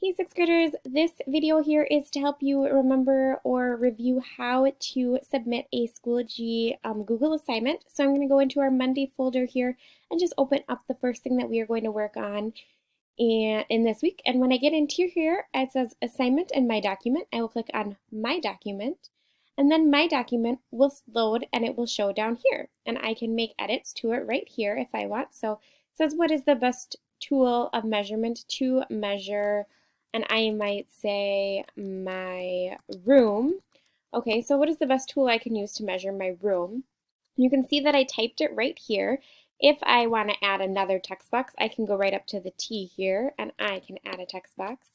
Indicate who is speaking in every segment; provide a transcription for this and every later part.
Speaker 1: Hey sixth graders, this video here is to help you remember or review how to submit a Schoology Google assignment. So I'm going to go into our Monday folder here and just open up the first thing that we are going to work on in this week. And when I get into here, it says assignment and my document. I will click on my document and then my document will load and it will show down here. And I can make edits to it right here if I want. So it says what is the best tool of measurement to measure, and I might say my room. Okay, so what is the best tool I can use to measure my room? You can see that I typed it right here. If I want to add another text box, I can go right up to the T here and I can add a text box.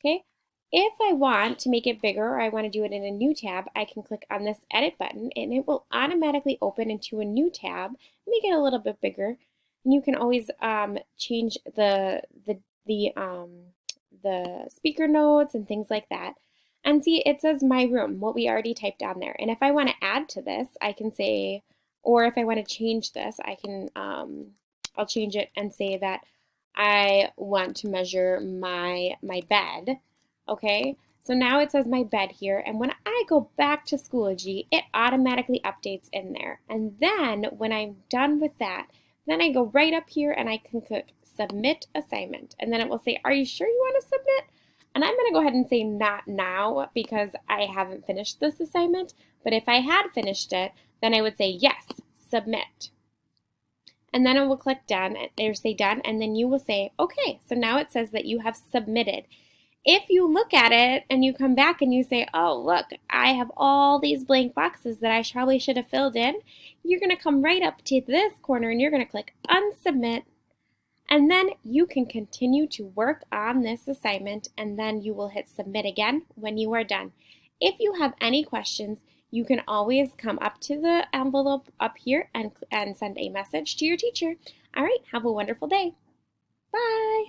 Speaker 1: Okay, if I want to make it bigger or I want to do it in a new tab, I can click on this edit button and it will automatically open into a new tab, make it a little bit bigger. And you can always change the speaker notes and things like that. And see, it says my room, what we already typed on there. And if I want to add to this, I can say, or if I want to change this, I can, I'll change it and say that I want to measure my bed. Okay, so now it says my bed here, and when I go back to Schoology, it automatically updates in there. And then when I'm done with that, then I go right up here and I can click submit assignment, and then it will say, are you sure you want to submit? And I'm going to go ahead and say not now because I haven't finished this assignment, but if I had finished it, then I would say yes, submit. And then I will click done or say done, and then you will say okay. So now it says that you have submitted. If you look at it and you come back and you say, oh, look, I have all these blank boxes that I probably should have filled in, you're going to come right up to this corner and you're going to click unsubmit. And then you can continue to work on this assignment, and then you will hit submit again when you are done. If you have any questions, you can always come up to the envelope up here and send a message to your teacher. All right, have a wonderful day. Bye.